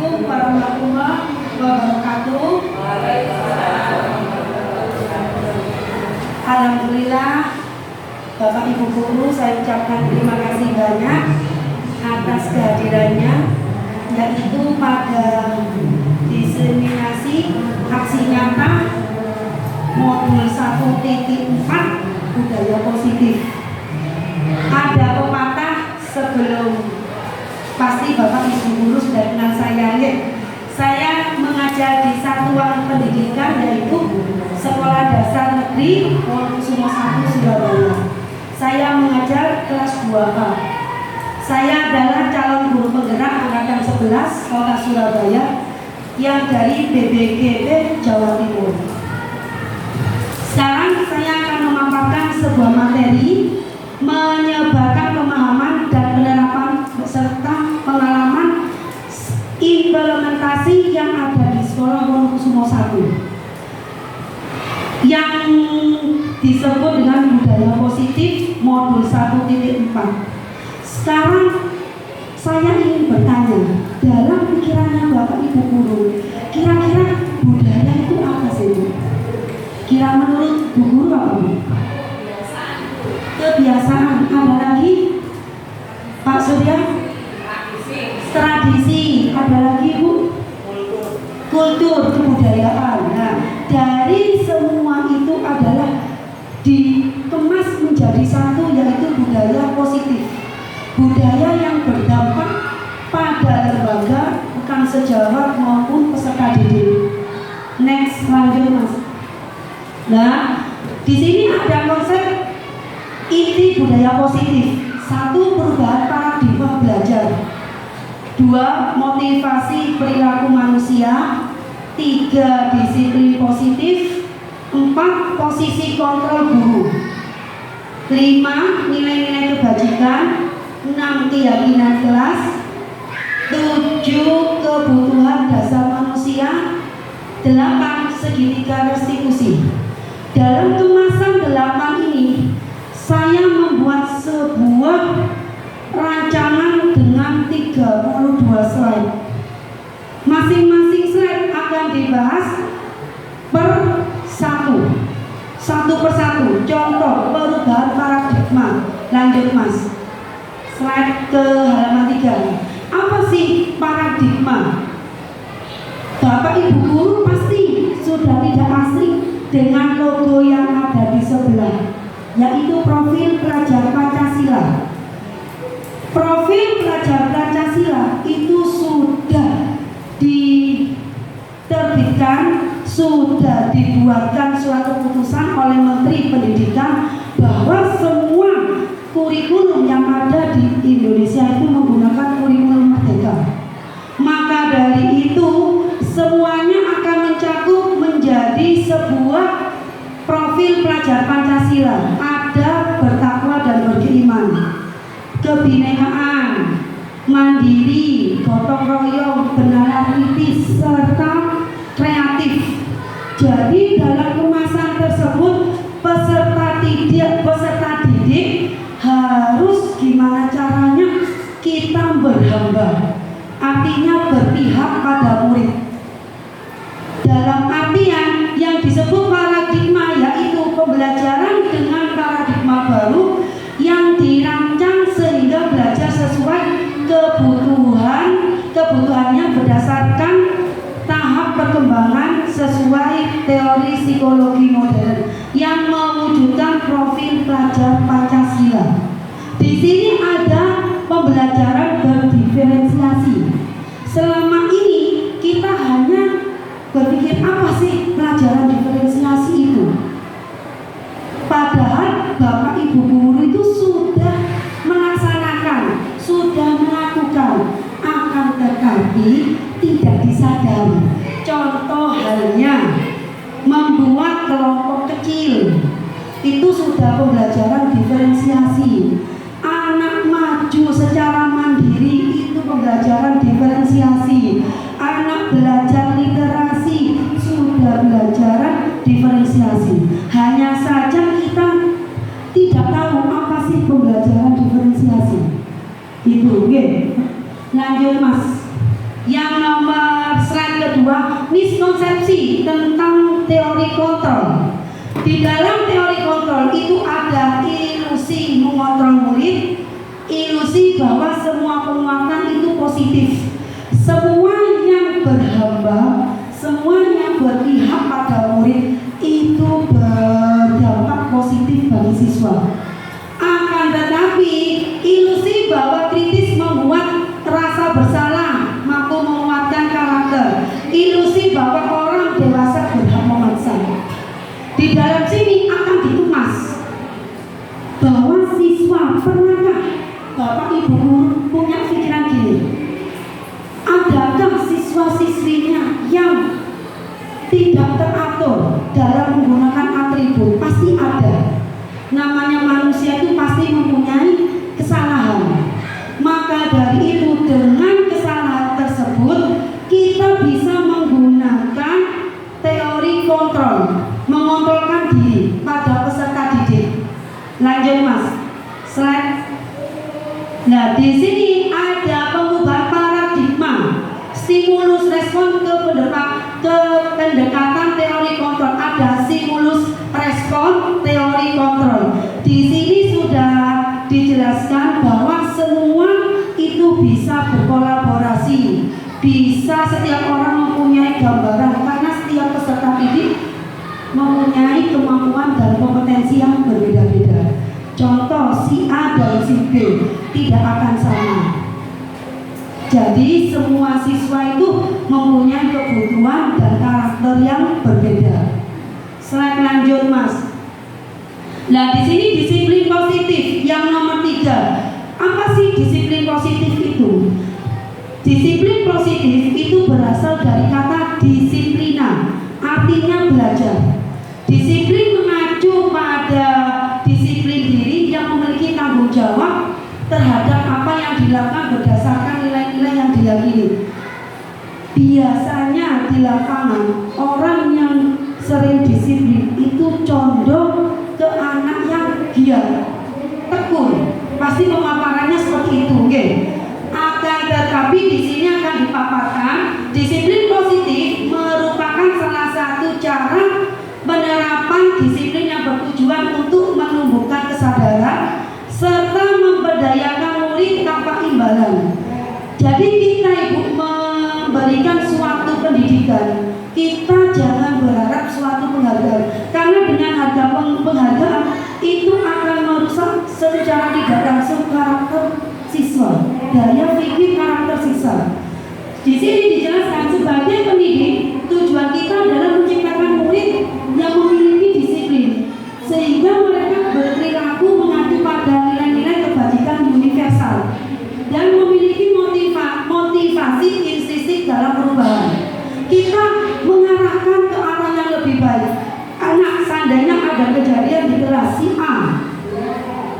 Assalamualaikum warahmatullahi wabarakatuh. Alhamdulillah, Bapak Ibu Guru, saya ucapkan terima kasih banyak atas kehadirannya, yaitu pada diseminasi aksi nyata modul 1.4 budaya positif. Ada pepatah sebelum pasti Bapak Ibu Guru sudah kenal saya, ya. Saya mengajar di satuan pendidikan yaitu Sekolah Dasar Negeri Wonokusumo 1 Surabaya. Saya mengajar kelas 2A. Saya adalah calon guru penggerak angkatan 11 Kota Surabaya yang dari BBGP Jawa Timur. Sekarang saya akan memaparkan sebuah materi menyebarkan pemahaman dan penerapan serta pengalaman implementasi yang ada di Sekolah Wonokusumo 1 yang disebut dengan budaya positif modul 1.4. Sekarang saya ingin bertanya, dalam pikirannya Bapak Ibu Guru, kira-kira budaya itu apa sih, Bu? Kira menurut Bu Guru apa, Bu? Kebiasaan. Ada lagi Pak Surya? Tradisi. Ada lagi, Bu? Kultur, kebudayaan. Nah, dari semua itu adalah dikemas menjadi satu, yaitu budaya positif. Budaya yang berdampak pada lembaga, rekan sejawat maupun peserta didik. Next, lanjut, Mas. Nah, di sini ada konsep inti budaya positif. 1. Perubahan paradigma belajar. 2. Motivasi perilaku manusia. 3. Disiplin positif. 4. Posisi kontrol guru. 5. Nilai-nilai kebajikan. 6. Keyakinan kelas. 7. Kebutuhan dasar manusia. 8. Segitiga restitusi. Dalam kemasan 8 ini, saya membuat sebuah rancangan dengan 32 slide. Masing-masing slide akan dibahas per satu persatu. Contoh perubahan paradigma. Lanjut, Mas. Slide ke halaman 3. Apa sih paradigma? Bapak Ibu Guru pasti sudah tidak asing dengan logo yang ada di sebelah, yaitu profil pelajar Pancasila. Profil pelajar Pancasila itu sudah diterbitkan, sudah dibuatkan suatu putusan oleh Menteri Pendidikan bahwa semua kurikulum yang ada di Indonesia itu menggunakan kurikulum merdeka. Maka dari itu semuanya akan mencakup menjadi sebuah profil pelajar Pancasila. Ada bertakwa dan beriman, kebinekaan, mandiri, gotong royong, benaran kritis, serta kreatif. Jadi dalam kemasan tersebut peserta didik harus gimana caranya kita berhamba, artinya berpihak pada murid. Dalam artian yang disebut paradigma yaitu pembelajaran dengan paradigma baru yang dirancang sehingga belajar sesuai kebutuhannya berdasarkan tahap perkembangan sesuai teori psikologi modern yang mewujudkan profil pelajar Pancasila. Di sini ada pembelajaran berdiferensiasi. Selama ini kita hanya berpikir apa sih pelajaran diferensiasi itu? Padahal Bapak Ibu Guru itu sudah melaksanakan, sudah melakukan, akan tetapi tidak disadari. Contoh halnya membuat kelompok kecil, itu sudah pembelajaran diferensiasi. Anak maju secara mandiri itu pembelajaran diferensiasi. Anak belajar literasi sudah belajar diferensiasi. Hanya saja kita tidak tahu apa sih pembelajaran diferensiasi itu. Lanjut, Mas. Yang nomor kedua, miskonsepsi tentang teori kontrol. Di dalam teori kontrol itu ada ilusi mengontrol murid, ilusi bahwa semua penguatan itu positif. Semua yang berhamba, semua yang berpihak pada murid itu berdampak positif bagi siswa. Akan tetapi ilusi bahwa kritis membuat rasa bersalah, mampu menguatkan karakter. Ilusi bahwa orang dewasa berhak memaksa. Di dalam sini akan dikemas bahwa siswa, pernahkah Bapak Ibu guru punya pikiran gini? Adakah siswa-siswinya yang tidak teratur dalam menggunakan atribut? Pasti ada. Namanya manusia itu pasti mempunyai kesalahan. Maka dari itu dengan kesalahan tersebut kita bisa menggunakan teori kontrol, mengontrolkan diri pada peserta didik. Lanjut Mas, slide. Nah di sini ada pengubahan paradigma, stimulus respon ke pendekatan teori kontrol. Ada stimulus respon teori kontrol. Di sini sudah dijelaskan bahwa semua itu bisa berkolaborasi, bisa setiap orang mempunyai gambaran karena setiap peserta didik mempunyai kemampuan dan kompetensi yang berbeda-beda. Contoh si A dan si B tidak akan sama. Jadi semua siswa itu mempunyai kebutuhan dan karakter yang berbeda. Slide lanjut Mas. Nah di sini disiplin positif yang nomor 3. Apa sih disiplin positif itu? Disiplin positif itu berasal dari kata disiplina, artinya belajar. Disiplin mengacu pada disiplin diri yang memiliki tanggung jawab terhadap apa yang dilakukan berdasarkan nilai-nilai yang diyakini. Biasanya di lapangan orang yang sering disiplin itu condong ke anak yang giat, tekun. Pasti pemaparannya seperti itu, okay? Akan tetapi di sini akan dipaparkan disiplin positif merupakan salah satu cara penerapan disiplin yang bertujuan untuk menumbuhkan kesadaran serta memberdayakan murid tanpa imbalan. Jadi kita Ibu memberikan suatu pendidikan, kita jangan berharap suatu penghargaan, karena dengan harga penghargaan itu akan merusak secara tidak langsung karakter siswa, daya pikir karakter siswa. Di sini dijelaskan sebagai pendidik tujuan kita adalah menciptakan murid yang memiliki disiplin sehingga mereka berperilaku mengacu pada nilai-nilai kebajikan universal dan memiliki motivasi intrinsik dalam perubahan. Kita mengarahkan ke arah yang lebih baik. Anak seandainya ada kejadian di kelas si A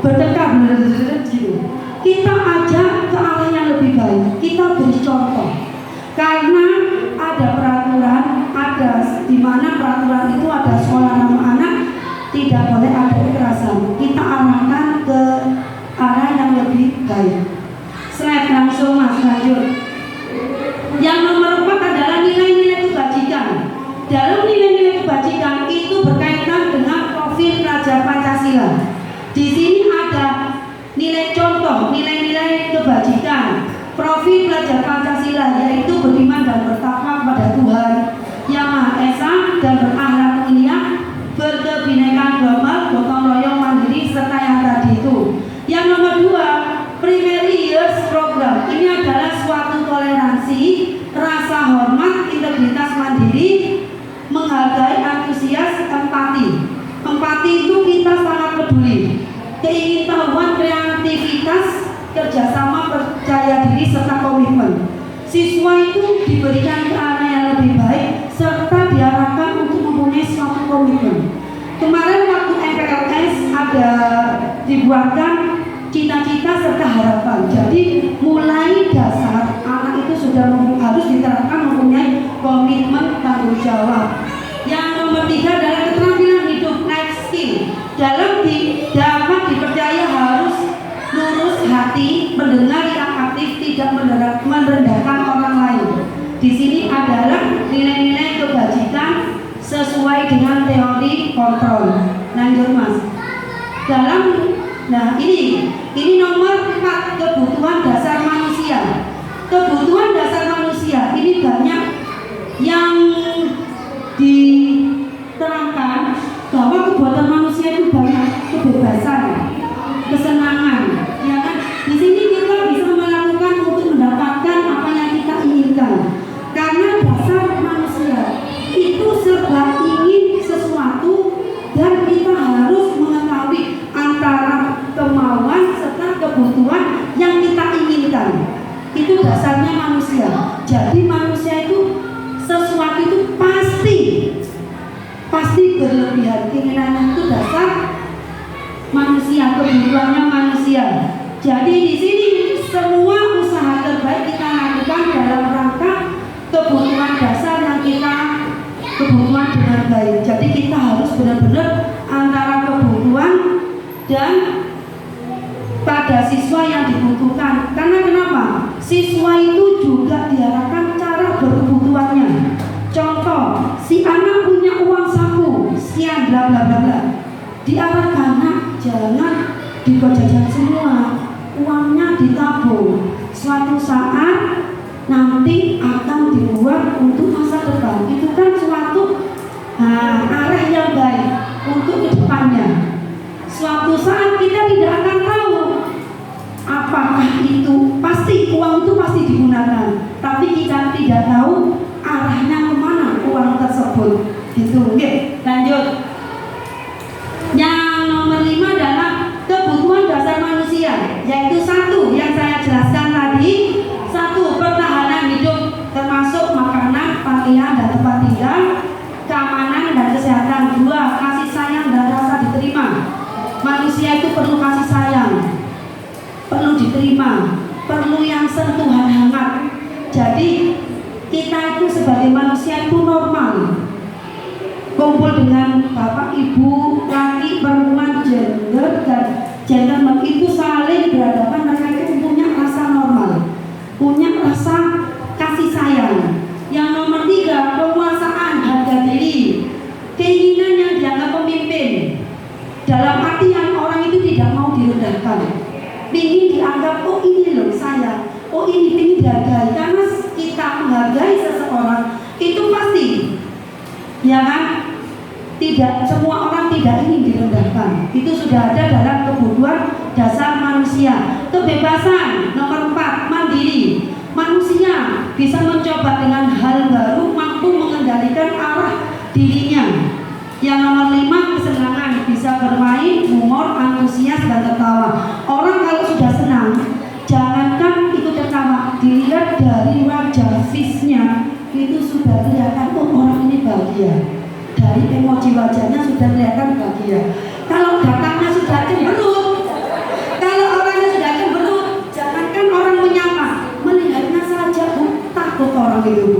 bertengkar gitu, kita ajak ke arah yang lebih baik, kita beri contoh. Karena ada peraturan, ada di mana peraturan itu ada sekolah ramah anak, tidak boleh ada kekerasan. Kita arahkan ke arah yang lebih baik. Slide langsung Mas, lanjut. Yang nomor 4 adalah nilai-nilai kebajikan. Dalam nilai-nilai kebajikan itu berkaitan dengan profil pelajar Pancasila. Di sini ada nilai contoh, nilai-nilai kebajikan. Profil pelajar Pancasila yaitu beriman dan bertakwa kepada Tuhan Yang Maha Esa dan berakhlak mulia, berkebinekaan global, gotong royong mandiri, serta yang tadi itu. Yang nomor 2, primary years program. Ini adalah suatu toleransi, rasa hormat, integritas mandiri, menghargai, antusias, empati. Empati itu kita sangat peduli, keingintahuan, kreativitas, kerjasama, percaya diri, serta komitmen. Siswa itu diberikan ke arah yang lebih baik serta diarahkan untuk mempunyai suatu komitmen. Kemarin waktu MPLS ada dibuatkan cita-cita serta harapan. Jadi mulai dasar anak itu sudah harus diterapkan mempunyai komitmen, tanggung jawab. Yang nomor 3 adalah keterampilan hidup, life skill. Dalam dapat dipercaya harus lurus hati, mendengar yang aktif, tidak merendahkan orang lain. di sini adalah nilai-nilai kebajikan sesuai dengan teori kontrol. Lanjut Mas. Nah ini nomor 4, kebutuhan dasar manusia. Kebutuhan dasar manusia ini banyak yang diterangkan bahwa kebutuhan manusia itu banyak kebebasan, kesenangan, ya kan? Di sini kita bisa melakukan untuk mendapatkan apa yang kita inginkan. Karena dasar manusia itu serba ingin sesuatu dan kita harus mengetahui antara kemauan serta kebutuhan yang kita inginkan. Itu dasarnya manusia. Jadi manusia itu sesuatu itu pasti berlebihan. Keinginannya itu dasar manusia, kebutuhannya manusia. Jadi di sini semua usaha terbaik kita lakukan dalam rangka kebutuhan dasar yang kita kebutuhan dengan baik. Jadi kita harus benar-benar antara kebutuhan dan pada siswa yang dibutuhkan. Karena kenapa? Siswa itu juga diarahkan cara berkebutuhannya. Contoh, si anak punya uang saku sekian bla bla bla bla. Diarahkan, nak, jangan dijajan semua, uangnya ditabung. Suatu saat nanti akan dibuat untuk masa depan. Itu kan suatu arah yang baik untuk kedepannya. Suatu saat kita tidak akan tahu apakah itu pasti uang itu pasti digunakan, tapi kita tidak tahu arahnya kemana uang tersebut. Gitu, oke. Lanjut. Yang nomor 5 adalah kebutuhan dasar manusia, yaitu 1 yang saya jelaskan tadi, 1 pertahanan hidup termasuk makanan, pakaian dan tempat tinggal, keamanan dan kesehatan. 2 kasih sayang dan rasa diterima. Manusia itu perlu kasih sayang, perlu diterima, perlu yang sentuhan hangat. Jadi kita itu sebagai manusia itu normal, kumpul dengan bapak, ibu, laki, perempuan, gender dan gender itu saling berhadapan. Mereka itu punya rasa normal, punya rasa kasih sayang. Yang nomor 3 penguasaan harga diri, keinginan yang dianggap pemimpin. Dalam artian orang itu tidak mau direndahkan, ingin dianggap, oh ini loh saya, oh ini ingin dihargai. Karena kita menghargai seseorang itu pasti, ya kan? Tidak semua orang tidak ingin direndahkan. Itu sudah ada dalam kebutuhan dasar manusia. Kebebasan nomor 4 mandiri. Manusia bisa mencoba dengan hal baru, mampu mengendalikan arah dirinya. Yang nomor 5 kesenangan, bisa bermain, humor, antusias dan tertawa. Orang kalau sudah senang, jangankan ikut tertawa, dilihat dari wajah face-nya itu sudah kelihatan, oh orang ini bahagia. Dari emoji wajahnya sudah kelihatan bahagia. Kalau datangnya sudah cemberut, kalau orangnya sudah cemberut, jangankan orang menyapa, melihatnya saja takut orang itu.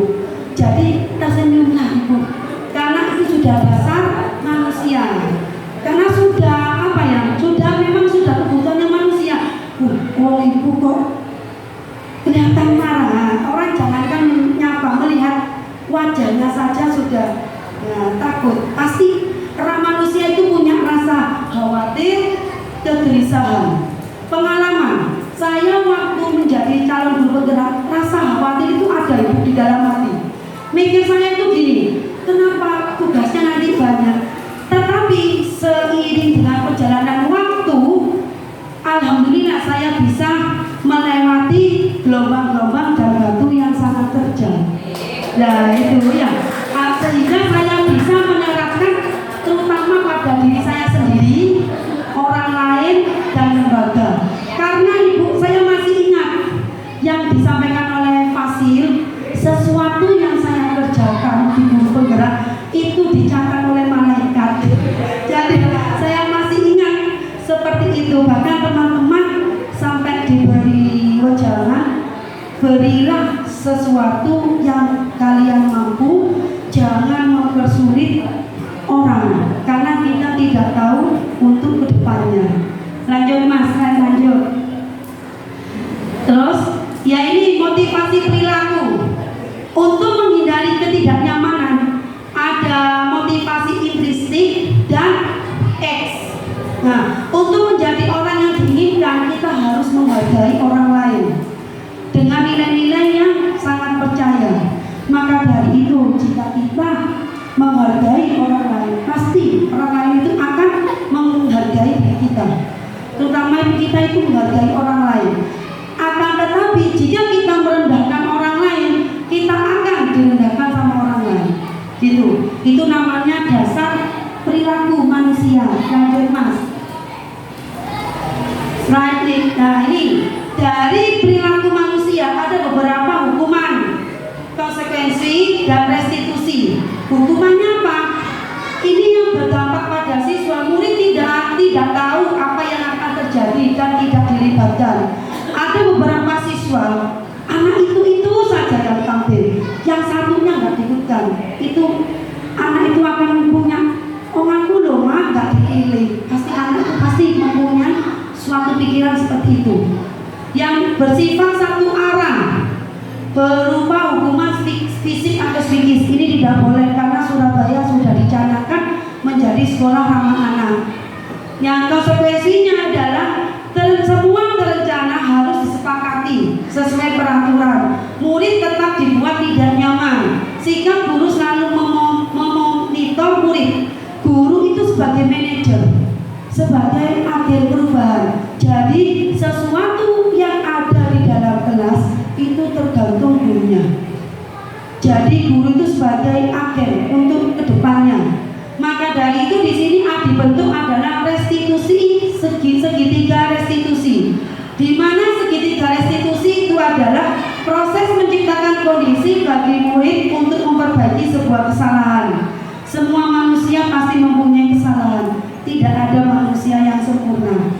Jadi tersenyumlah ibu, karena itu sudah dasar manusia. Karena sudah sudah memang sudah kebutuhannya manusia. Oh ibu kok kelihatan marah, orang jangankan menyapa, melihat wajahnya saja sudah takut. Pasti karena manusia itu punya rasa khawatir, kegelisahan. Pengalaman saya waktu menjadi calon guru penggerak, rasa khawatir itu ada ibu di dalam hati. Mikir saya itu gini, kenapa tugasnya nanti banyak, tetapi seiring dengan perjalanan waktu, alhamdulillah saya bisa melewati gelombang-gelombang dan batu yang sangat terjal. Nah itu ya, sehingga saya bisa menerapkan terutama pada diri saya sendiri, orang lain dan lembaga. Karena ibu saya masih ingat yang disampaikan oleh Fasil, sesuatu yang saya kerjakan di guru penggerak itu dicatat oleh malaikat. Jadi saya masih ingat seperti itu. Bahkan teman-teman sampai diberi wejangan, berilah sesuatu yang kalian mampu, jangan mempersulit orang, karena kita tidak tahu untuk kedepannya. Lanjut mas, saya lanjut. Terus ya ini motivasi perilaku. Untuk menghargai orang lain dengan nilai-nilai yang sangat percaya. Maka dari itu, jika kita menghargai orang lain, pasti orang lain itu akan menghargai diri kita, terutama kita itu menghargai orang lain. Akan tetapi jika kita merendahkan orang lain, kita akan direndahkan sama orang lain. Gitu. Itu namanya dasar perilaku manusia. Lanjut Mas. Nah ini dari perilaku manusia ada beberapa hukuman, konsekuensi dan restitusi. Hukumannya apa? Ini yang berdampak pada siswa. Murid tidak tahu apa yang akan terjadi dan tidak dilibatkan. Ada beberapa siswa, anak itu saja yang tampil, yang satunya nggak diikutkan. Itu anak itu akan punya aku loh mah nggak dipilih. Pasti anak itu pasti mempunyai suatu pikiran seperti itu, yang bersifat satu arah, berupa hukuman fisik atau psikis. Ini tidak boleh karena Surabaya sudah dicanangkan menjadi sekolah ramah anak. Yang konsekuensinya adalah semua terencana harus disepakati sesuai peraturan. Murid tetap dibuat tidak nyaman, sehingga guru selalu memonitor murid. Guru itu sebagai manajer, sebagai agen perubahan. Jadi sesuatu yang ada di dalam kelas itu tergantung gurunya. Jadi guru itu sebagai agen untuk kedepannya. Maka dari itu di sini dibentuk adalah restitusi, segitiga restitusi. Di mana segitiga restitusi itu adalah proses menciptakan kondisi bagi murid untuk memperbaiki sebuah kesalahan. Semua manusia pasti mempunyai kesalahan. Tidak ada manusia yang sempurna.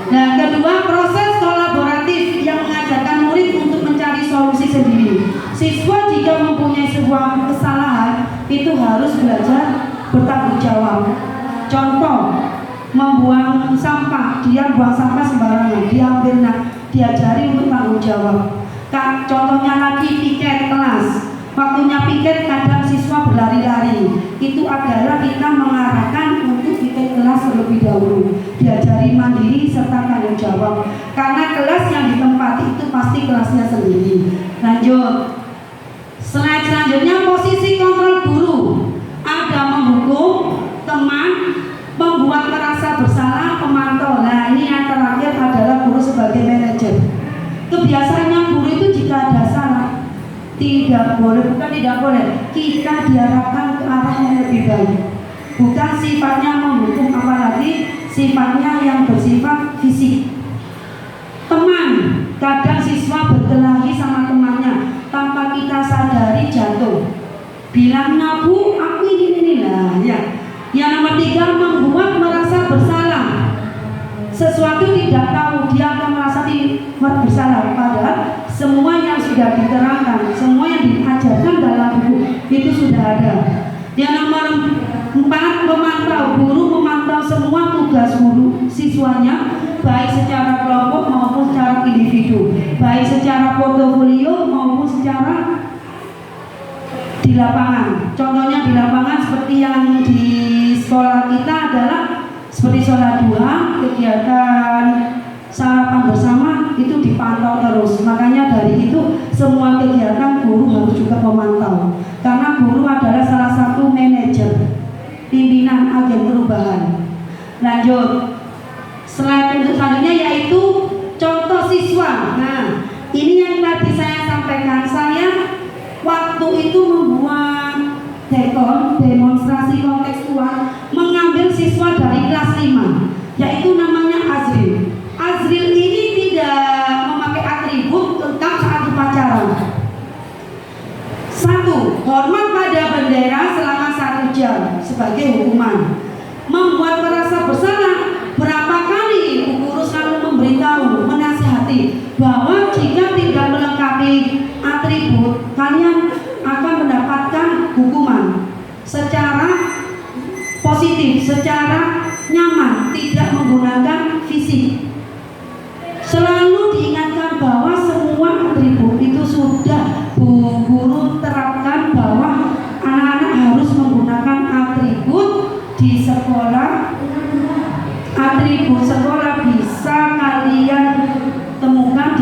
Nah, kedua, proses kolaboratif yang mengajarkan murid untuk mencari solusi sendiri. Siswa jika mempunyai sebuah kesalahan itu harus belajar bertanggung jawab. Contoh, membuang sampah, dia buang sampah sembarangan, diambil, diajari untuk tanggung jawab. Contohnya lagi piket kelas. Waktunya piket kadang siswa berlari-lari. Itu adalah kita mengarahkan untuk piket kelas terlebih dahulu. Diajari mandiri serta tanggung jawab. Karena kelas yang ditempati itu pasti kelasnya sendiri. Lanjut. Slide selanjutnya, posisi kontrol guru. Ada menghukum teman, membuat merasa bersalah, pemantau. Nah, ini yang terakhir adalah guru sebagai manajer. Kebiasaannya guru itu jika ada salah tidak boleh, bukan tidak boleh, kita diarahkan ke arah yang lebih baik. Bukan sifatnya menghukum, apalagi sifatnya yang bersifat fisik. Teman, kadang siswa berkelahi sama temannya tanpa kita sadari jatuh. Bilangnya, Bu, aku ini lah ya. Yang nomor 3, membuat merasa bersalah. Sesuatu tidak tahu, dia akan merasa bersalah. Padahal semua yang sudah diterangkan, semua yang diajarkan dalam buku itu sudah ada. Yang nomor 4, memantau. Guru memantau semua tugas guru siswanya, baik secara kelompok maupun secara individu, baik secara portofolio maupun secara di lapangan. Contohnya di lapangan seperti yang di sekolah kita adalah seperti sholat duha, kegiatan sarapan bersama itu dipantau terus. Makanya dari itu semua kegiatan guru harus juga memantau, karena guru adalah salah satu manajer, pimpinan agen perubahan. Lanjut, slide untuk selanjutnya yaitu contoh siswa. Nah, ini yang tadi saya sampaikan. Saya waktu itu membuat demonstrasi kontekstual, mengambil siswa dari kelas 5, yaitu namanya Azril. Azril ini tidak memakai atribut lengkap saat upacara. 1. Hormat pada bendera selama 1 jam sebagai hukuman. Membuat merasa bersalah. Berapa kali Bu Guru selalu memberitahu, menasihati bahwa jika tidak melengkapi atribut, kalian akan mendapatkan hukuman secara positif, secara nyaman, tidak menggunakan fisik. Selalu diingatkan bahwa semua atribut itu sudah Bu Guru terapkan, bahwa anak-anak harus menggunakan atribut di sekolah. Atribut sekolah bisa kalian temukan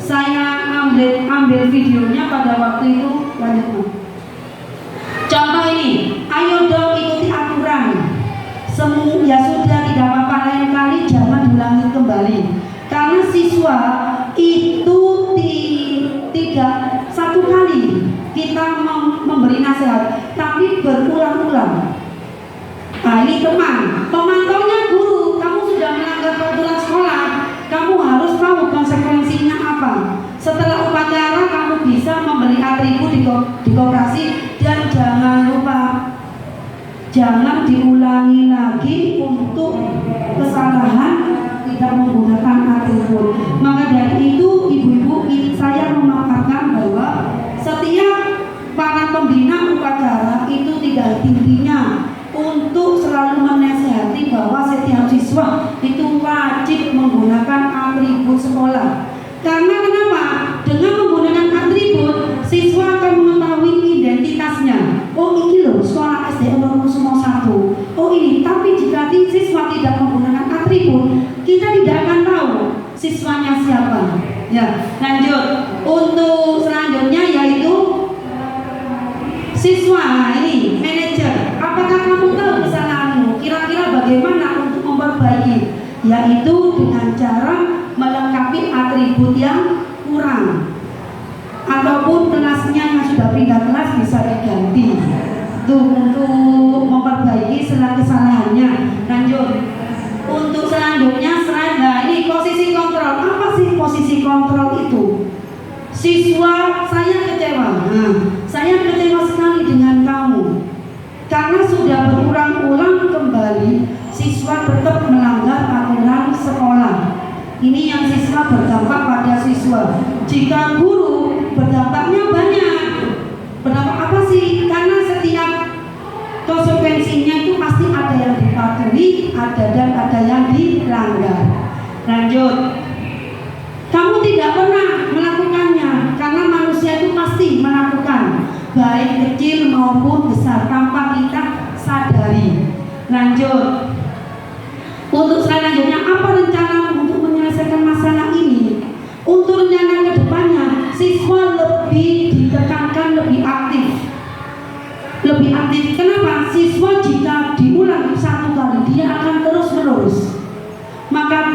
saya ambil videonya pada waktu itu. Lanjut. Contoh ini, ayo dong ikuti aturan. Ya sudah, tidak apa-apa, lain kali jangan diulangi kembali. Karena siswa itu tidak satu kali kita memberi nasihat, tapi berulang-ulang. Nah ini teman, pemantaunya guru, kamu sudah melanggar peraturan sekolah, kamu harus tahu konsekuensinya apa. Setelah upacara kamu bisa membeli atribut di koperasi, dan jangan lupa jangan diulangi lagi untuk kesalahan tidak menggunakan atribut. Maka dari itu ibu-ibu, saya memaparkan bahwa setiap para pembina upacara itu tidak intinya untuk selalu menasihati bahwa setiap siswa itu wajib menggunakan atribut sekolah. Karena kenapa? Dengan menggunakan atribut, siswa akan mengetahui identitasnya. Oh ini loh sekolah SD Kusumo 1. Oh ini. Tapi jika siswa tidak menggunakan atribut, kita tidak akan tahu siswanya siapa. Ya, lanjut. Untuk selanjutnya yaitu siswa ini manajer. Apakah kamu tahu kesalahanmu? Kira-kira bagaimana untuk memperbaiki? Yaitu dengan cara melengkapi atribut yang kurang, ataupun kelasnya yang sudah pindah kelas bisa diganti. Itu untuk memperbaiki kesalahannya. Lanjut. Untuk selanjutnya slide. Nah ini posisi kontrol. Apa sih posisi kontrol itu? Siswa, saya kecewa. Saya kecewa sekali dengan kamu karena sudah berulang-ulang kembali siswa tetap melanggar aturan sekolah. Ini yang siswa berdampak pada siswa. Jika guru, berdampaknya banyak. Berdampak apa sih? Karena setiap konsekuensinya itu pasti ada yang dipatuhi, dan ada yang dilanggar. Lanjut. Kamu tidak pernah melakukannya karena manusia itu pasti melakukan, baik kecil maupun besar, tanpa kita sadari. Lanjut. Untuk selanjutnya, apa rencana untuk menyelesaikan masalah ini? Untuk rencana kedepannya, siswa lebih ditekankan lebih aktif. Lebih aktif. Kenapa? Siswa jika diulang satu kali, dia akan terus menerus. Maka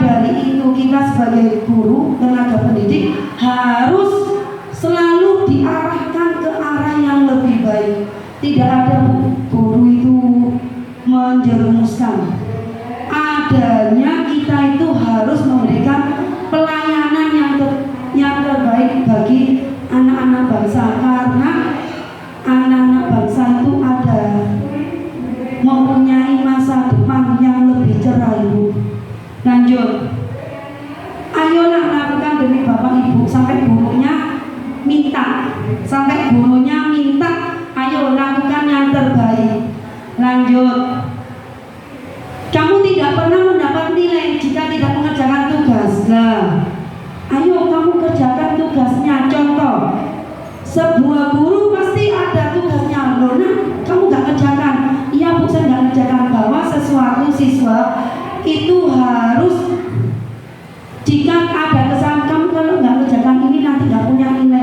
dari itu kita sebagai guru, tenaga pendidik harus selalu diarahkan ke arah yang lebih baik. Tidak ada guru itu menjerumuskan. Adanya kita itu harus memberikan pelayanan yang terbaik bagi anak-anak bangsa, karena anak-anak bangsa itu mempunyai masa depan yang lebih cerah, Ibu. Lanjut. Ayolah lakukan demi Bapak Ibu sampai gurunya minta. Ayo lakukan yang terbaik. Lanjut. Kamu tidak pernah mendapat nilai jika tidak mengerjakan tugas. Nah, ayo kamu kerjakan tugasnya. Contoh, sebuah guru pasti ada tugasnya. Loh, kamu gak kerjakan? Iya Bu, saya gak kerjakan. Bahwa sesuatu siswa itu harus, jika ada kesalahan, kamu kalau nggak kerjakan ini nanti nggak punya nilai.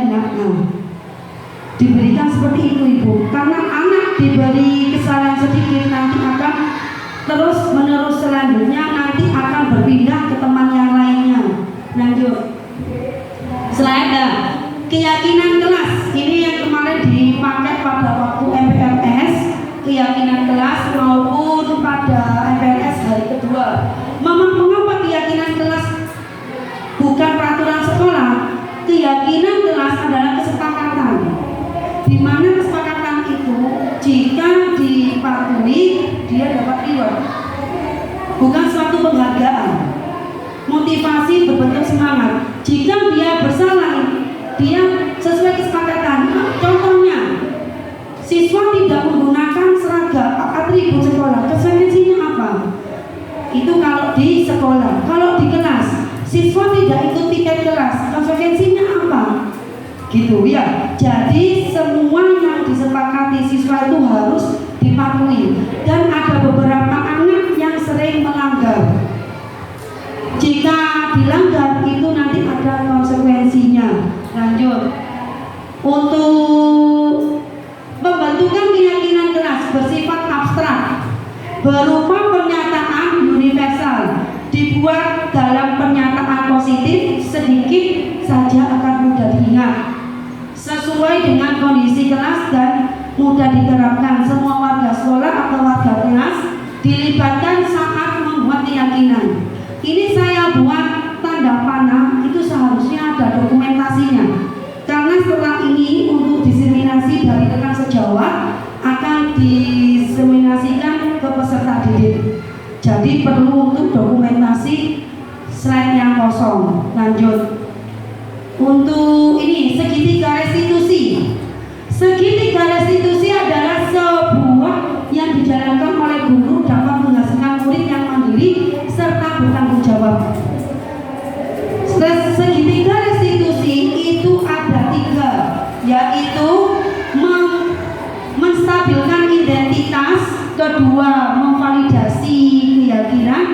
Diberikan seperti itu Ibu, karena anak diberi kesalahan sedikit nanti akan terus menerus, selanjutnya nanti akan berpindah ke teman yang lainnya. Lanjut. Slide. Keyakinan kelas ini yang kemarin dipakai pada waktu MPLS, keyakinan kelas maupun pada MPLS hari kedua. Mengapa keyakinan kelas bukan peraturan sekolah? Keyakinan kelas adalah kesepakatan, di mana kesepakatan itu jika dipatuhi dia dapat reward, bukan suatu penghargaan. Motivasi berbentuk semangat. Jika dia bersalah, dia sesuai kesepakatan. Contohnya, siswa tidak menggunakan seragam atribut sekolah, konsekuensinya apa? Itu kalau di sekolah. Kalau di kelas, siswa tidak ikut tiket kelas, konsekuensinya apa? Gitu ya. Jadi semua yang disepakati siswa itu harus dipatuhi. Dan ada beberapa anak yang sering melanggar. Jika dilanggar itu nanti ada konsekuensi. kondisi kelas dan mudah diterapkan. Semua warga sekolah atau warga kelas dilibatkan saat membuat keyakinan. Ini saya buat tanda panah, itu seharusnya ada dokumentasinya. Karena setelah ini untuk diseminasi dari rekan sejawat akan diseminasikan ke peserta didik. Jadi perlu untuk dokumentasi slide yang kosong. Lanjut. Untuk ini segitiga restitusi. Segitiga restitusi adalah sebuah yang dijalankan oleh guru dapat menghasilkan murid yang mandiri serta bertanggung jawab. Segitiga restitusi itu ada 3, yaitu menstabilkan identitas, kedua memvalidasi keyakinan,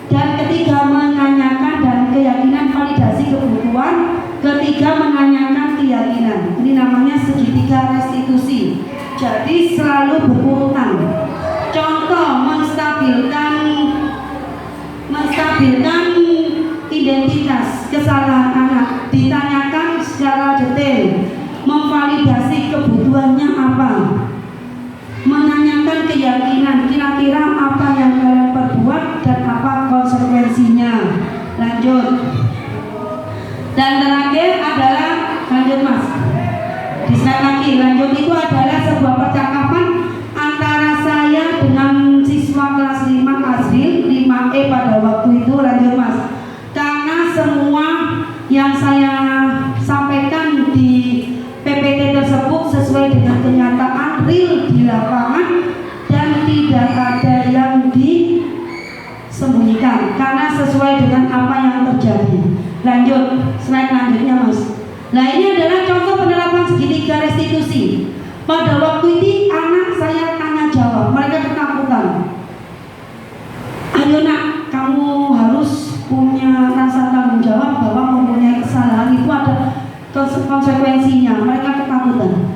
dan ketiga menanyakan dan keyakinan validasi kebutuhan, ketiga menanyakan keyakinan. Ini namanya segitiga restitusi. Jadi selalu berurutan. Contoh menstabilkan identitas kesalahan anak ditanyakan secara detail, memvalidasi kebutuhannya apa, menanyakan keyakinan kira-kira apa yang kalian perbuat dan apa konsekuensinya. Lanjut. Dan terakhir adalah lanjut mas. Bisa lagi lanjut itu adalah sebuah percakapan antara saya dengan siswa kelas 5 Azril 5E pada waktu itu. Lanjut mas. Karena semua yang saya sampaikan di PPT tersebut sesuai dengan kenyataan real di lapangan dan tidak ada yang disembunyikan karena sesuai dengan apa yang terjadi. Lanjut, slide selanjutnya mas. Nah ini adalah contoh penerapan segitiga restitusi. Pada waktu itu anak saya tanya jawab, mereka ketakutan. Ayo nak, kamu harus punya rasa tanggung jawab bahwa mempunyai kesalahan itu ada konsekuensinya. Mereka ketakutan.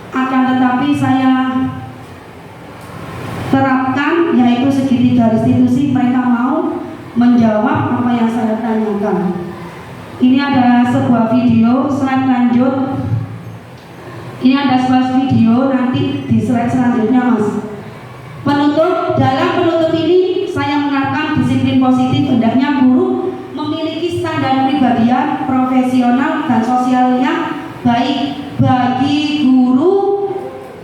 Akan tetapi saya terapkan yaitu segitiga restitusi. Mereka mau menjawab apa yang saya tanyakan. Ini ada sebuah video, slide lanjut. Ini ada sebuah video, nanti di slide selanjutnya mas. Penutup, dalam penutup ini saya menerapkan disiplin positif. Hendaknya guru memiliki standar pribadian, profesional dan sosial yang baik. Bagi guru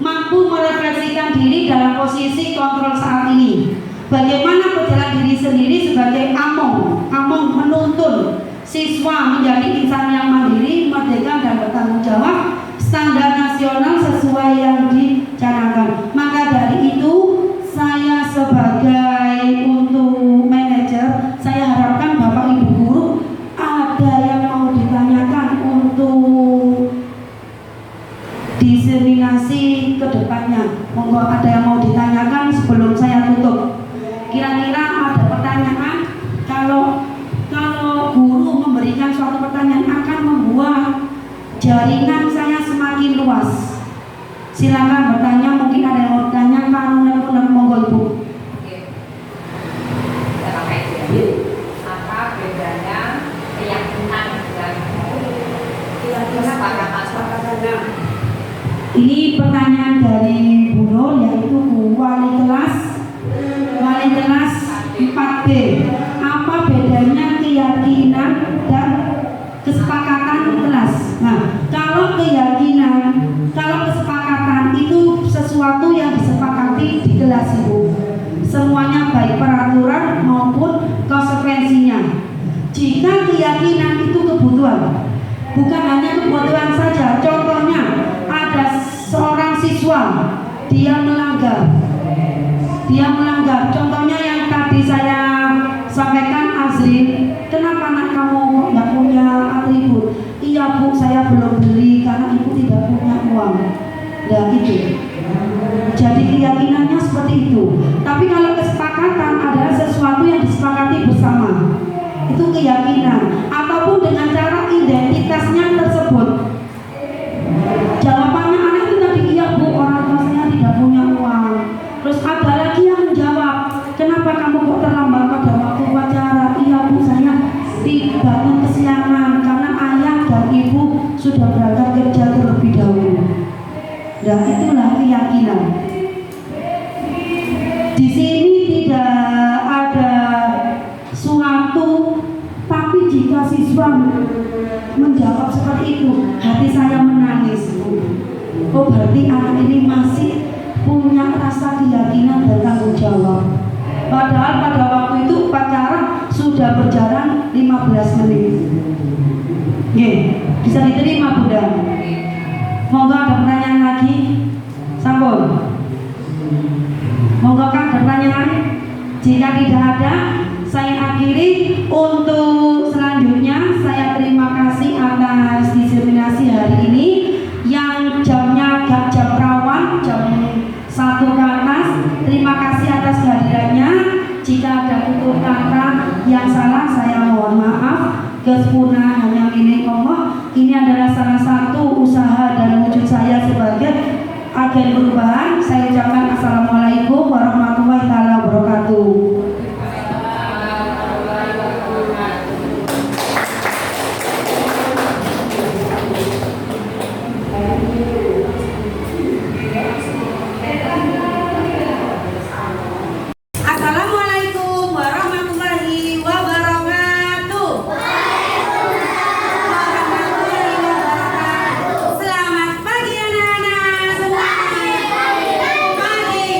mampu merefleksikan diri dalam posisi kontrol saat ini. Bagaimana berjalan diri sendiri sebagai among menuntun siswa menjadi insan yang mandiri, merdeka dan bertanggung jawab, standar nasional sesuai yang dicanangkan. Maka dari itu saya sebagai untuk manajer, saya harapkan Bapak Ibu guru ada yang mau ditanyakan untuk diseminasi ke depannya. Monggo ada yang mau ditanyakan sebelum saya tutup. Kira-kira ada pertanyaan? Kalau guru memberikan suatu pertanyaan akan membuat jaringan saya semakin luas. Silakan bertanya, mungkin ada yang mau bertanya. Monggo Ibu. Oke. Apa bedanya keyakinan dan kesepakatan? Ini pertanyaan dari Bu Nur, yaitu wali kelas 4B. Apa bedanya keyakinan dan kesepakatan kelas? Nah, kalau kesepakatan itu sesuatu yang disepakati di kelas itu, semuanya baik peraturan maupun konsekuensinya. Jika keyakinan itu kebutuhan, bukan hanya kebutuhan saja. Contohnya ada seorang siswa dia melanggar. Contohnya yang tadi saya sampaikan Azrin, kenapa anak kamu nggak punya atribut? Iya bu, saya belum beli karena ibu tidak punya uang. Nah gitu. Jadi keyakinannya seperti itu. Tapi kalau kesepakatan adalah sesuatu yang disepakati bersama, itu keyakinan. Ataupun dengan cara identitasnya tersebut. Jawabannya anak itu tadi, iya bu, orang tua saya tidak punya uang. Terus ada lagi yang menjawab, kenapa kamu kok terlambat pada waktu upacara? Iya bu, saya bangun kesiangan karena ayah dan ibu sudah berangkat kerja terlebih dahulu. Dan itulah keyakinan. Di sini tidak ada suatu, tapi jika siswa menjawab seperti itu, hati saya menangis. Oh, berarti anak ini masih punya rasa keyakinan dan tanggung jawab. Padahal pada waktu itu upacara sudah berjalan 15 menit. Oke, bisa diterima Bunda. Monggo ada pertanyaan lagi? Sampun. Monggo kan ada pertanyaan? Jika tidak ada, saya akhiri. Untuk selanjutnya saya terima kasih atas diseminasi hari ini yang jamnya agak jam rawan, jam 1 ke atas. Terima kasih atas kehadirannya. Jika ada tutur kata yang salah saya mohon maaf. Kesempurnaan hanya milik Allah. Ini adalah salah satu usaha dan wujud saya sebagai agen perubahan. Saya ucapkan assalamualaikum warahmatullahi wabarakatuh. Assalamualaikum warahmatullahi wabarakatuh. Selamat pagi anak-anak semuanya. Pagi.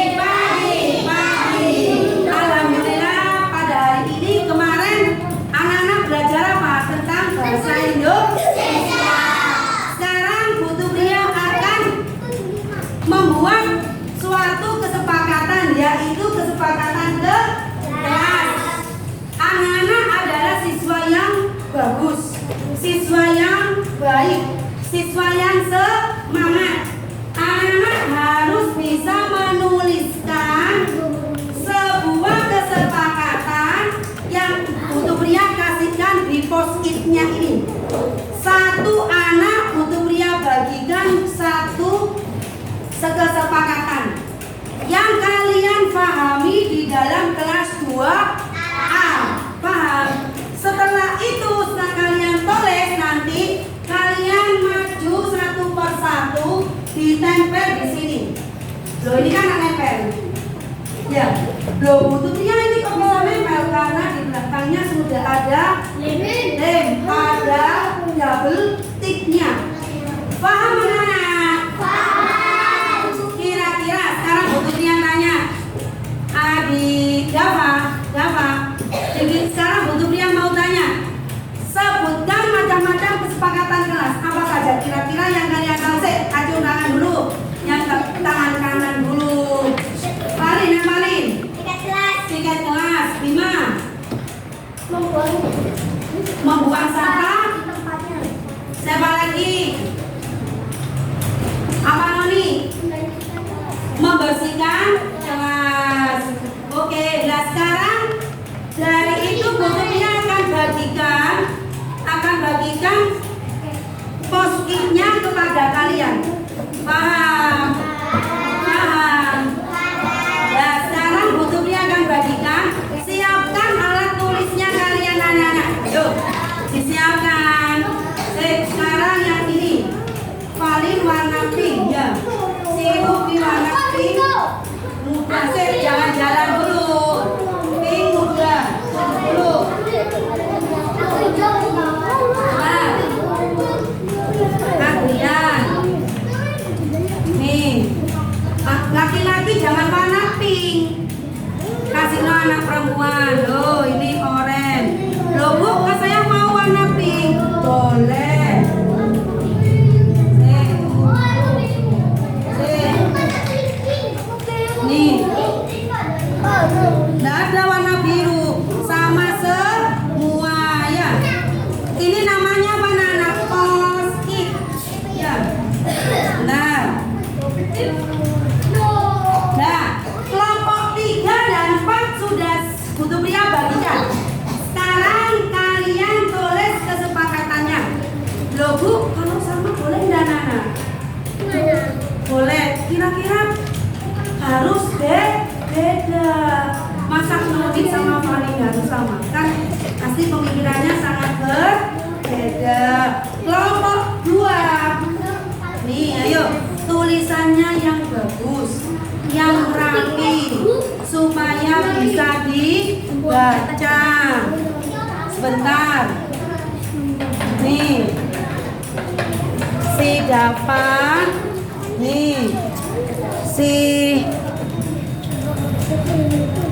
Alhamdulillah pada hari ini kemarin anak-anak belajar apa? Tentang bahasa Indonesia. Sekarang Bu Tupria akan membuat suatu kesepakatan, yaitu kesepakatan ke kelas. Anak-anak adalah siswa yang bagus, siswa yang baik, siswa yang semangat. Anak-anak harus bisa menuliskan sebuah kesepakatan yang Bu Pria kasihkan di post-it-nya ini. Satu anak Bu Pria bagikan satu kesepakatan yang kalian pahami di dalam kelas 2A. Paham? Setelah itu setelah kalian tulis, nanti kalian maju satu persatu ditempel di sini. Loh, ini kan nempel. Ya. Loh, Bu Pria ini kok bisa nempel karena di belakangnya sudah ada lem, ada double ticknya. Paham anak-anak? Kira-kira sekarang Bu Pria tanya, Adik Dava. Jadi sekarang Bu Pria mau tanya, sebutkan macam-macam kesepakatan kelas. Apa saja kira-kira yang kalian tahu? Acung tangan dulu, yang tangan kanan dulu. Malin. Tiket kelas 5. Membuang sampah. Siapa lagi? Apa Noni? Membersihkan kelas. Oke, nah sekarang dari itu Bu Pria akan bagikan post-it-nya kepada kalian. Paham? Nah sekarang Bu Pria akan bagikan. Siapkan alat tulisnya kalian anak-anak. Yuk, disiapkan. Sekarang yang ini paling warna pink ya. Sibuk di warna pink. Mudah sih, jalan-jalan dulu. Pink mudah dulu. Adrian. Nih. Laki-laki jangan warna pink. Kasih no anak perempuan. Loh, ini oranye. Loh Bu, kok saya mau warna pink? Boleh. Nih, nggak ada warna biru, sama semua ya. Ini namanya apa anak? Post-it ya. Nah, kelompok 3 dan 4 sudah Bu Pria bagikan. Sekarang kalian tulis kesepakatannya. Loh Bu, kalau sama boleh nggak Nana? Boleh. Kira-kira harus beda. Masa Nurdin sama Fani harus sama? Kan pasti pemikirannya sangat berbeda. Kelompok 2. Nih, ayo tulis tulisannya yang bagus, yang rapi, supaya bisa dibaca. Sebentar. Nih, si Dava, nih, si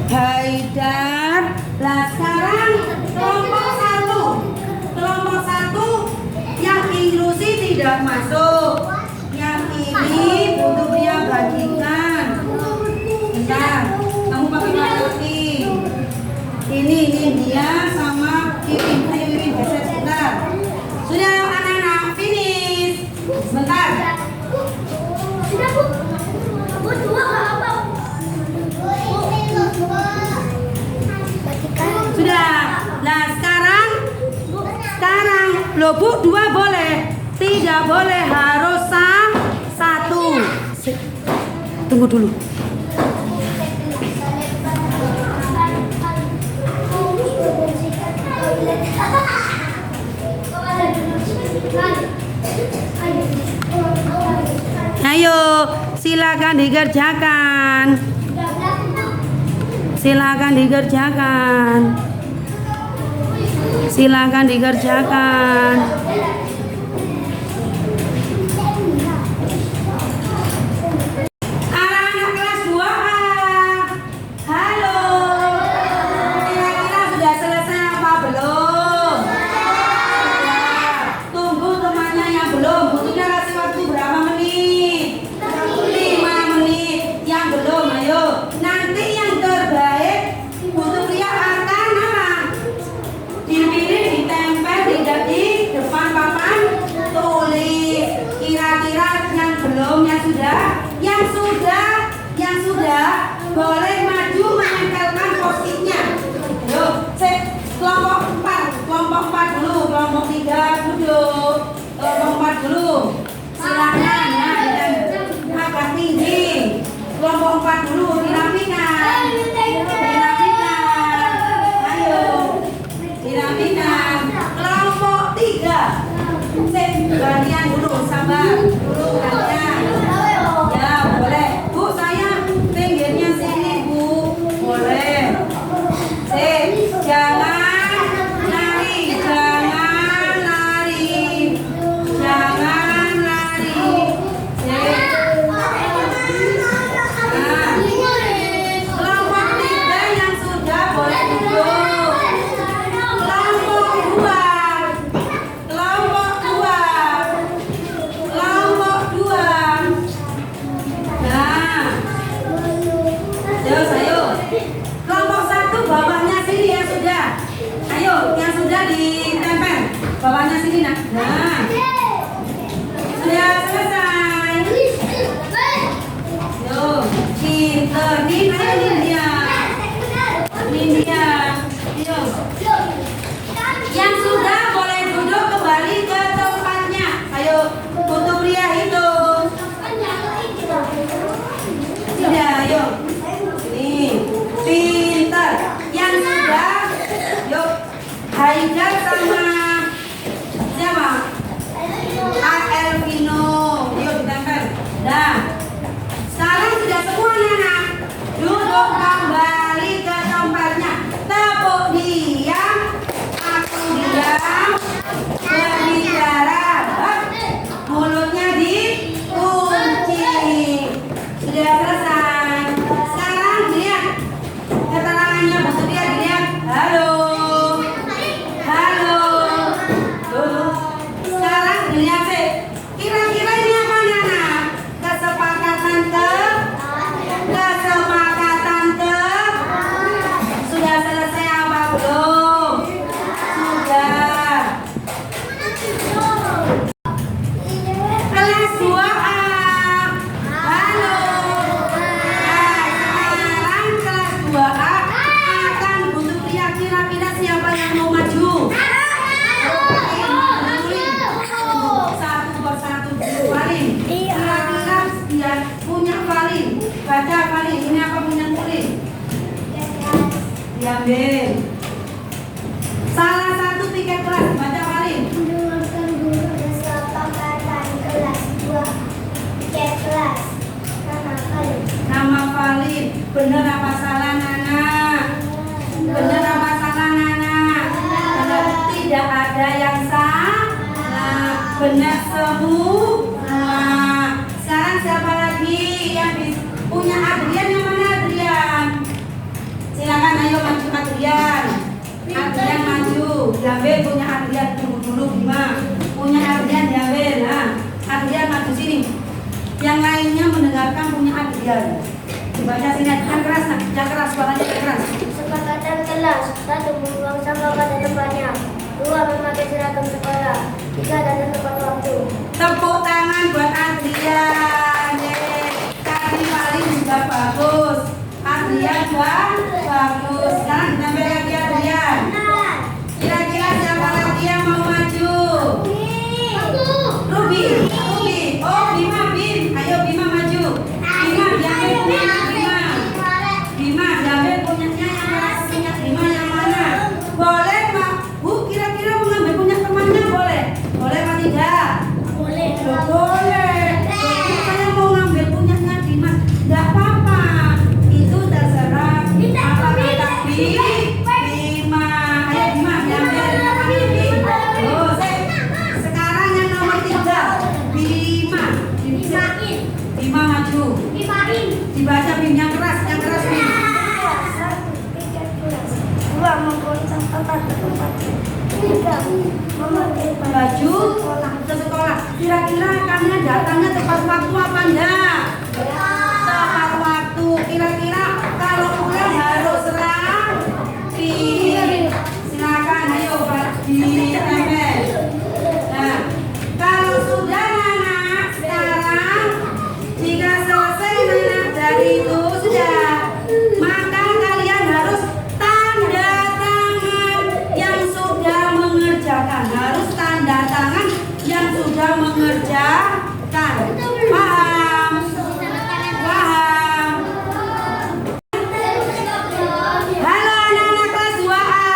Haidar. Nah sekarang kelompok satu yang inklusi tidak masuk. Yang ini butuh dia bagikan. Bentar, kamu pakai mati. Ini dia sama Wiwin geser sebentar. Sudah anak-anak finish. Sebentar. Sudah Bu. Bu dua nggak apa. Sudah. Nah sekarang loh Bu, 2 boleh. Tidak boleh, harus satu. Tunggu dulu. Ayo, silakan dikerjakan. Silakan dikerjakan. Silakan dikerjakan. Anak-anak kelas 2A. Halo. Kira-kira sudah selesai apa belum? Sudah. Tunggu temannya yang belum. Butuhnya kasih waktu berapa menit? 5 menit. Yang belum, ayo. Nanti yang terbaik butuh pria akan apa? Dipilih, ditempel di depan papan tulis. Kira-kira yang belum, yang sudah boleh maju menempelkan post-itnya. Yuk, kelompok 4 dulu, kelompok 3 duduk, kelompok 4 dulu. Silakan ya, agak tinggi. Kelompok 4 dulu dirapikan. Ayo, dirapikan. Kelompok 3. Gantian dulu, sabar. Dulu gantian. Ya, boleh. Bu, saya pinggirnya sini, Bu. Boleh. Jangan lari. Jangan lari. Kelompok 3 yang sudah boleh duduk. Kelompok 2. Nah, ayo. Kelompok 1 bawahnya sini yang sudah. Ayo, yang sudah ditempel. Bawahnya sini nak. Nah, sudah selesai. Yuk, pinter. Nih, ayo Nindya. Yuk. Yang sudah boleh duduk kembali ke tempatnya. Ayo, butuh pria hitung. Sudah, ayo. Nih, pinter. Yang sudah, yuk. Haidar sama siapa? Elvino. Yuk ditempel. Dah. Sekarang sudah semuanya nak. Duduk kembali ke tempatnya. Tepuk diam. Aku diam. Berbicara. Mulutnya dikunci. Sudah selesai. Sekarang lihat keterangannya, butuh dia dilihat. Halo. Dulu. Sekarang dilihat sih. Kira-kira ini apa Nana? Kesepakatan sudah selesai apa belum? Sudah. Kelas 2A. Halo. Sekarang kelas 2A akan butuh pria. Kira-kira siapa yang mau maju? Satu persatu keluarin. Kira-kira dia punya valin. Baca valin. Ini apa punya kulit? Diambil. Salah satu tiket kelas. Baca valin. Kesepakatan kelas 2 tiket kelas. Bener apa salah Nana? Bener apa salah Nana? Bener, tidak ada yang salah. Benar semua. Sekarang siapa lagi yang punya Adrian? Yang mana Adrian? Silakan ayo maju Adrian. Adrian maju. Diambil punya Adrian dulu Bima. Punya Adrian diambil. Nah, Adrian maju sini. Yang lainnya mendengarkan punya Adrian. Dibaca sini yang keras, nak. Yang keras suaranya yang keras. Kesepakatan kelas. 1. Membuang sampah pada tempatnya. 2. Memakai seragam sekolah. 3. Datang tepat waktu. Tepuk tangan buat Adrian. Yeay. Tadi paling juga bagus. Adrian bagus. Sekarang diambil lagi Adrian. Kira-kira siapa lagi yang mau maju? Ruby. Oh Bima, ayo Bima maju. Bima diambil punya Bima. Bima diambil punyanya yang keras. Punya Bima yang mana? Boleh Pak? Bu, kira-kira mau ngambil punya temannya boleh? Boleh apa tidak? Boleh. Boleh. Saya mau ngambil punyanya Bima. Gak apa-apa. Itu terserah. Apa kata Bima? Ayo Bima diambil. Oh, sekarang yang nomor 3 Bima. Bima maju. Dibaca Bim yang keras Bim. 2. Membuang sampah pada tempatnya. 3. Memakai Baju ke sekolah. Kira-kira kalian datangnya tepat waktu apa enggak? Tepat waktu. Kira-kira kalau pulang harus rapi. Silakan ayo Pak ditempel. Nah, kalau sudah Nana sekarang jika selesai Nana dari itu sudah, maka kalian harus tanda tangan yang sudah mengerjakan. Harus tanda tangan yang sudah mengerjakan. Paham? Paham? Halo anak-anak kelas 2A.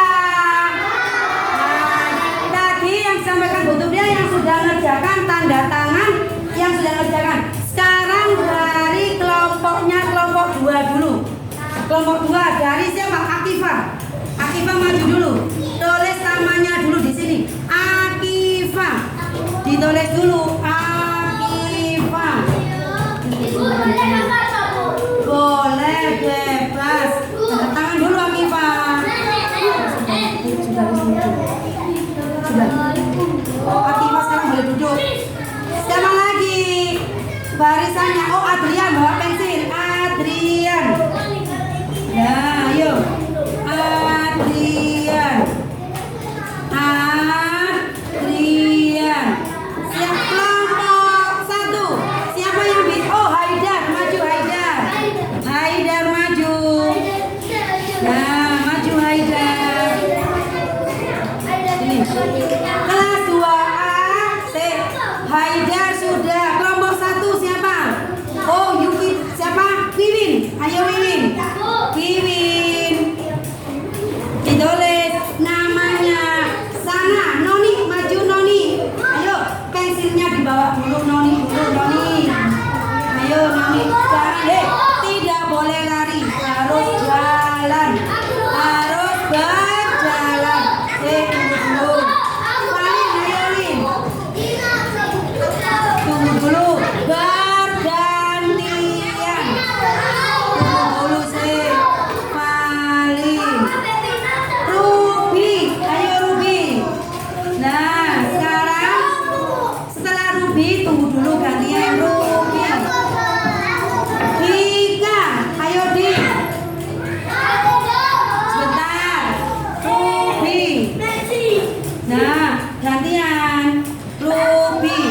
Tadi yang disampaikan Bu Tubia yang sudah mengerjakan tanda tangan yang sudah mengerjakan. Sekarang dari kelompoknya kelompok 2 dulu. Kelompok 2 dari siapa? Akifah. Akifah maju dulu. Tulis namanya dulu di sini. Akifah. Ditulis dulu. Akifah. Boleh bebas. Tanda tangan dulu Akifah. Oh, Akifah sekarang boleh duduk. Siapa lagi? Barisannya. Oh, Adrian bawa pensil. Adrian. Nah, ayo. Adrian. Siap kelompok 1. Siapa yang bisa? Oh, Haidar maju Haidar. Haidar maju. Nah, maju Haidar. Ini. Kelas 2A. Haidar sudah. Kelompok 1 siapa? Oh, Yuki. Siapa? Wiwin. Ayo Wiwin. Wiwin. Ditulis namanya. Sana, Noni, maju Noni. Ayo, pensilnya dibawa dulu Noni, Ayo Noni, jangan tidak boleh lari, harus jalan, harus berjalan. Tunggu dulu. Salin, ayo Lin. Tunggu dulu, bergantian. Tunggu dulu Salin. Ruby, ayo Ruby. Nah, sekarang setelah Ruby tunggu dulu gantian Ruby. Dika, ayo Dik. Sebentar. Ruby. Nah, gantian Ruby.